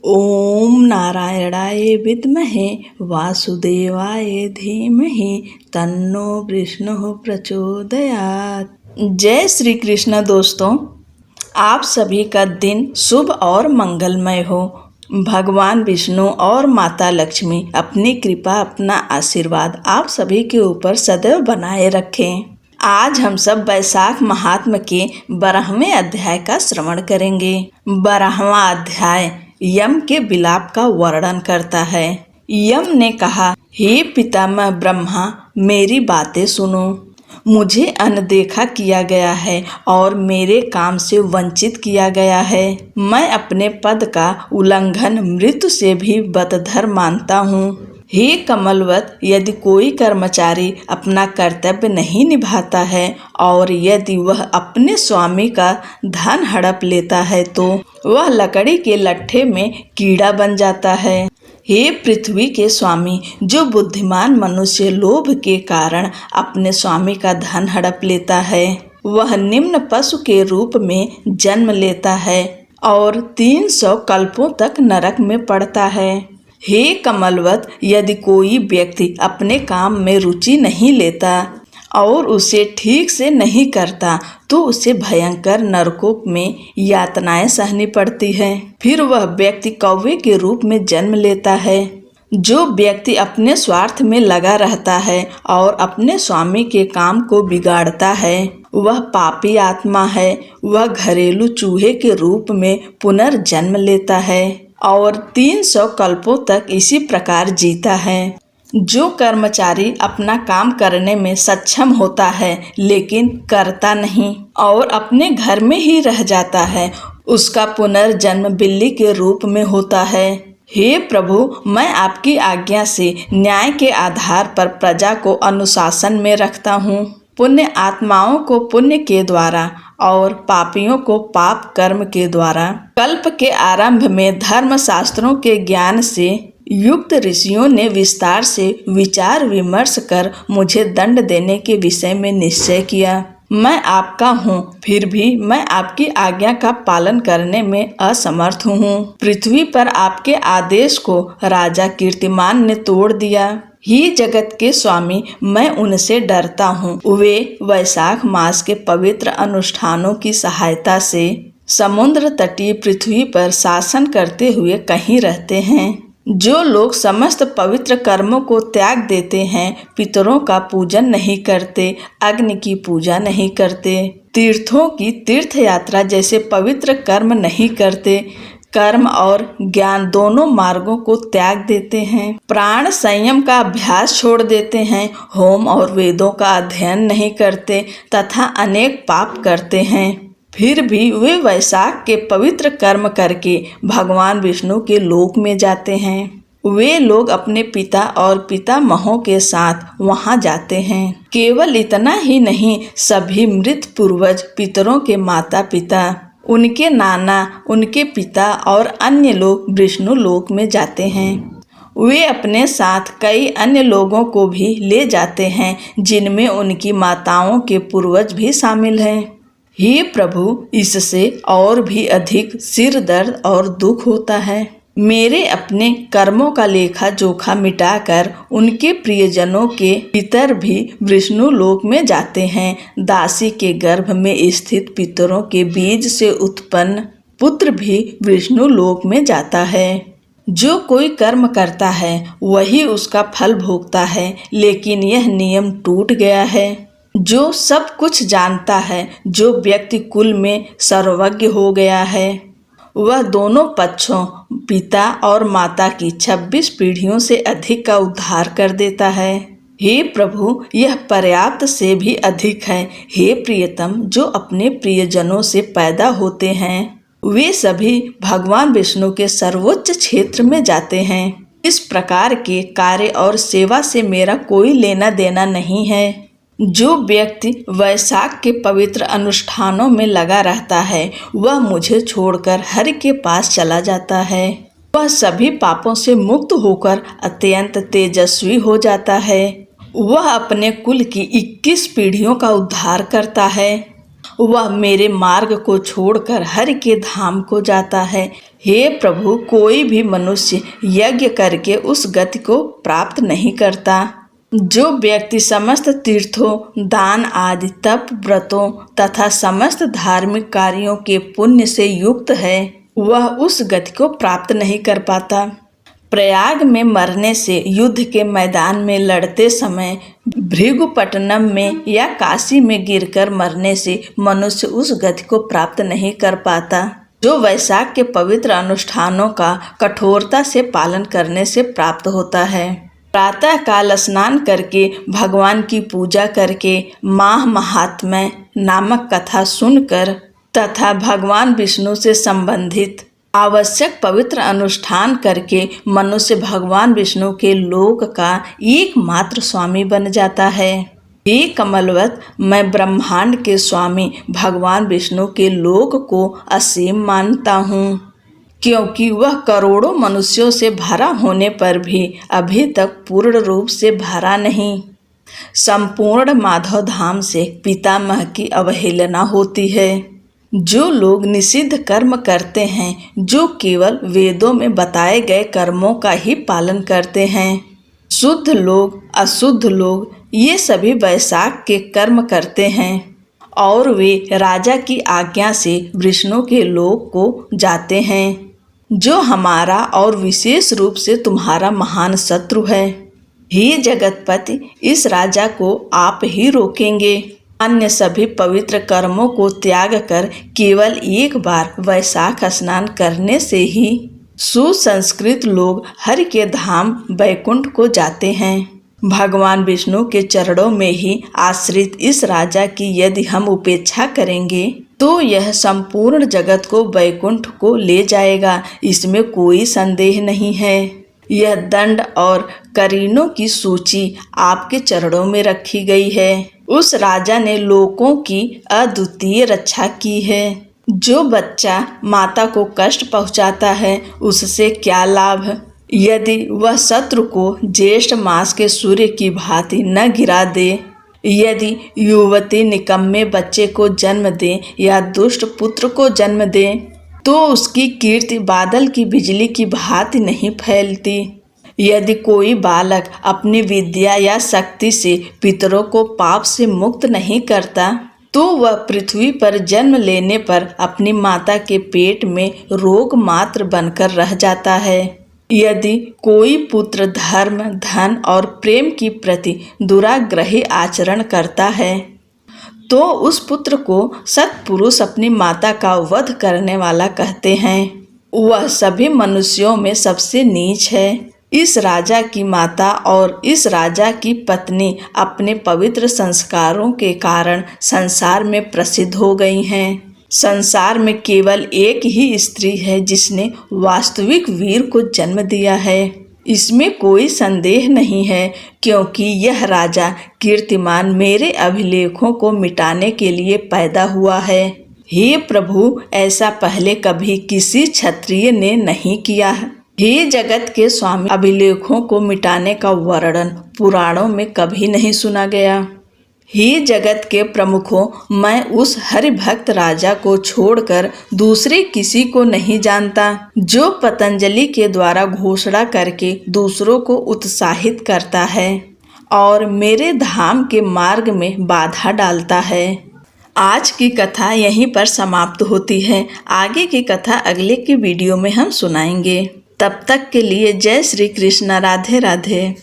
ओम नारायणाय विद्महे वासुदेवाय धीमहि तन्नो विष्णु प्रचोदयात्। जय श्री कृष्ण। दोस्तों, आप सभी का दिन शुभ और मंगलमय हो। भगवान विष्णु और माता लक्ष्मी अपनी कृपा, अपना आशीर्वाद आप सभी के ऊपर सदैव बनाए रखें। आज हम सब वैशाख महात्म के 12वें अध्याय का श्रवण करेंगे। 12वां अध्याय यम के विलाप का वर्णन करता है। यम ने कहा, हे पितामह ब्रह्मा, मेरी बातें सुनो। मुझे अनदेखा किया गया है और मेरे काम से वंचित किया गया है। मैं अपने पद का उल्लंघन मृत्यु से भी बदतर मानता हूँ। हे कमलवत, यदि कोई कर्मचारी अपना कर्तव्य नहीं निभाता है और यदि वह अपने स्वामी का धन हड़प लेता है तो वह लकड़ी के लट्ठे में कीड़ा बन जाता है। हे पृथ्वी के स्वामी, जो बुद्धिमान मनुष्य लोभ के कारण अपने स्वामी का धन हड़प लेता है, वह निम्न पशु के रूप में जन्म लेता है और 300 कल्पों तक नरक में पड़ता है। हे कमलवत, यदि कोई व्यक्ति अपने काम में रुचि नहीं लेता और उसे ठीक से नहीं करता तो उसे भयंकर नरकों में यातनाएं सहनी पड़ती है। फिर वह व्यक्ति कौवे के रूप में जन्म लेता है। जो व्यक्ति अपने स्वार्थ में लगा रहता है और अपने स्वामी के काम को बिगाड़ता है, वह पापी आत्मा है। वह घरेलू चूहे के रूप में पुनर्जन्म लेता है और 300 कल्पों तक इसी प्रकार जीता है। जो कर्मचारी अपना काम करने में सक्षम होता है लेकिन करता नहीं और अपने घर में ही रह जाता है, उसका पुनर्जन्म बिल्ली के रूप में होता है। हे प्रभु, मैं आपकी आज्ञा से न्याय के आधार पर प्रजा को अनुशासन में रखता हूँ। पुण्य आत्माओं को पुण्य के द्वारा और पापियों को पाप कर्म के द्वारा। कल्प के आरंभ में धर्म शास्त्रों के ज्ञान से युक्त ऋषियों ने विस्तार से विचार विमर्श कर मुझे दंड देने के विषय में निश्चय किया। मैं आपका हूँ, फिर भी मैं आपकी आज्ञा का पालन करने में असमर्थ हूँ। पृथ्वी पर आपके आदेश को राजा कीर्तिमान ने तोड़ दिया। ही जगत के स्वामी, मैं उनसे डरता हूँ। वे वैशाख मास के पवित्र अनुष्ठानों की सहायता से समुद्र तटीय पृथ्वी पर शासन करते हुए कहीं रहते हैं। जो लोग समस्त पवित्र कर्मों को त्याग देते हैं, पितरों का पूजन नहीं करते, अग्नि की पूजा नहीं करते, तीर्थों की तीर्थ यात्रा जैसे पवित्र कर्म नहीं करते, कर्म और ज्ञान दोनों मार्गों को त्याग देते हैं, प्राण संयम का अभ्यास छोड़ देते हैं, होम और वेदों का अध्ययन नहीं करते तथा अनेक पाप करते हैं, फिर भी वे वैशाख के पवित्र कर्म करके भगवान विष्णु के लोक में जाते हैं। वे लोग अपने पिता और पितामहों के साथ वहां जाते हैं। केवल इतना ही नहीं, सभी मृत पूर्वज पितरों के माता पिता, उनके नाना, उनके पिता और अन्य लोग विष्णु लोक में जाते हैं। वे अपने साथ कई अन्य लोगों को भी ले जाते हैं जिनमें उनकी माताओं के पूर्वज भी शामिल हैं। हे प्रभु, इससे और भी अधिक सिर दर्द और दुख होता है। मेरे अपने कर्मों का लेखा जोखा मिटाकर उनके प्रियजनों के पितर भी विष्णु लोक में जाते हैं। दासी के गर्भ में स्थित पितरों के बीज से उत्पन्न पुत्र भी विष्णु लोक में जाता है। जो कोई कर्म करता है वही उसका फल भोगता है, लेकिन यह नियम टूट गया है। जो सब कुछ जानता है, जो व्यक्ति कुल में सर्वज्ञ हो गया है, वह दोनों पक्षों पिता और माता की 26 पीढ़ियों से अधिक का उद्धार कर देता है। हे प्रभु, यह पर्याप्त से भी अधिक है। हे प्रियतम, जो अपने प्रियजनों से पैदा होते हैं वे सभी भगवान विष्णु के सर्वोच्च क्षेत्र में जाते हैं। इस प्रकार के कार्य और सेवा से मेरा कोई लेना देना नहीं है। जो व्यक्ति वैशाख के पवित्र अनुष्ठानों में लगा रहता है, वह मुझे छोड़कर हरि के पास चला जाता है। वह सभी पापों से मुक्त होकर अत्यंत तेजस्वी हो जाता है। वह अपने कुल की 21 पीढ़ियों का उद्धार करता है। वह मेरे मार्ग को छोड़कर हरि के धाम को जाता है। हे प्रभु, कोई भी मनुष्य यज्ञ करके उस गति को प्राप्त नहीं करता। जो व्यक्ति समस्त तीर्थों, दान आदि तप, व्रतों तथा समस्त धार्मिक कार्यों के पुण्य से युक्त है, वह उस गति को प्राप्त नहीं कर पाता। प्रयाग में मरने से, युद्ध के मैदान में लड़ते समय, भृगुपट्टनम में या काशी में गिरकर मरने से मनुष्य उस गति को प्राप्त नहीं कर पाता, जो वैशाख के पवित्र अनुष्ठानों का कठोरता से पालन करने से प्राप्त होता है। प्रातः काल स्नान करके, भगवान की पूजा करके, माह महात्म्य नामक कथा सुनकर तथा भगवान विष्णु से संबंधित आवश्यक पवित्र अनुष्ठान करके मनुष्य भगवान विष्णु के लोक का एकमात्र स्वामी बन जाता है। हे कमलवत, मैं ब्रह्मांड के स्वामी भगवान विष्णु के लोक को असीम मानता हूँ, क्योंकि वह करोड़ों मनुष्यों से भरा होने पर भी अभी तक पूर्ण रूप से भरा नहीं। संपूर्ण माधव धाम से पितामह की अवहेलना होती है। जो लोग निषिद्ध कर्म करते हैं, जो केवल वेदों में बताए गए कर्मों का ही पालन करते हैं, शुद्ध लोग, अशुद्ध लोग, ये सभी वैशाख के कर्म करते हैं और वे राजा की आज्ञा से विष्णु के लोक को जाते हैं, जो हमारा और विशेष रूप से तुम्हारा महान शत्रु है। हे जगतपति, इस राजा को आप ही रोकेंगे। अन्य सभी पवित्र कर्मों को त्याग कर केवल एक बार वैशाख स्नान करने से ही सुसंस्कृत लोग हरि के धाम वैकुंठ को जाते हैं। भगवान विष्णु के चरणों में ही आश्रित इस राजा की यदि हम उपेक्षा करेंगे तो यह संपूर्ण जगत को वैकुंठ को ले जाएगा, इसमें कोई संदेह नहीं है। यह दंड और करीनों की सूची आपके चरणों में रखी गई है। उस राजा ने लोगों की अद्वितीय रक्षा की है। जो बच्चा माता को कष्ट पहुंचाता है, उससे क्या लाभ? यदि वह शत्रु को ज्येष्ठ मास के सूर्य की भांति न गिरा दे, यदि युवती निकम्मे बच्चे को जन्म दे या दुष्ट पुत्र को जन्म दे, तो उसकी कीर्ति बादल की बिजली की भांति नहीं फैलती। यदि कोई बालक अपनी विद्या या शक्ति से पितरों को पाप से मुक्त नहीं करता, तो वह पृथ्वी पर जन्म लेने पर अपनी माता के पेट में रोग मात्र बनकर रह जाता है। यदि कोई पुत्र धर्म, धन और प्रेम की प्रति दुराग्रही आचरण करता है, तो उस पुत्र को सत्पुरुष अपनी माता का वध करने वाला कहते हैं। वह सभी मनुष्यों में सबसे नीच है। इस राजा की माता और इस राजा की पत्नी अपने पवित्र संस्कारों के कारण संसार में प्रसिद्ध हो गई हैं। संसार में केवल एक ही स्त्री है जिसने वास्तविक वीर को जन्म दिया है। इसमें कोई संदेह नहीं है, क्योंकि यह राजा कीर्तिमान मेरे अभिलेखों को मिटाने के लिए पैदा हुआ है। हे प्रभु, ऐसा पहले कभी किसी क्षत्रिय ने नहीं किया है। हे जगत के स्वामी, अभिलेखों को मिटाने का वर्णन पुराणों में कभी नहीं सुना गया। हे जगत के प्रमुखों, मैं उस हरि भक्त राजा को छोड़कर दूसरे किसी को नहीं जानता, जो पतंजलि के द्वारा घोषणा करके दूसरों को उत्साहित करता है और मेरे धाम के मार्ग में बाधा डालता है। आज की कथा यहीं पर समाप्त होती है। आगे की कथा अगले की वीडियो में हम सुनाएंगे। तब तक के लिए जय श्री कृष्ण, राधे राधे।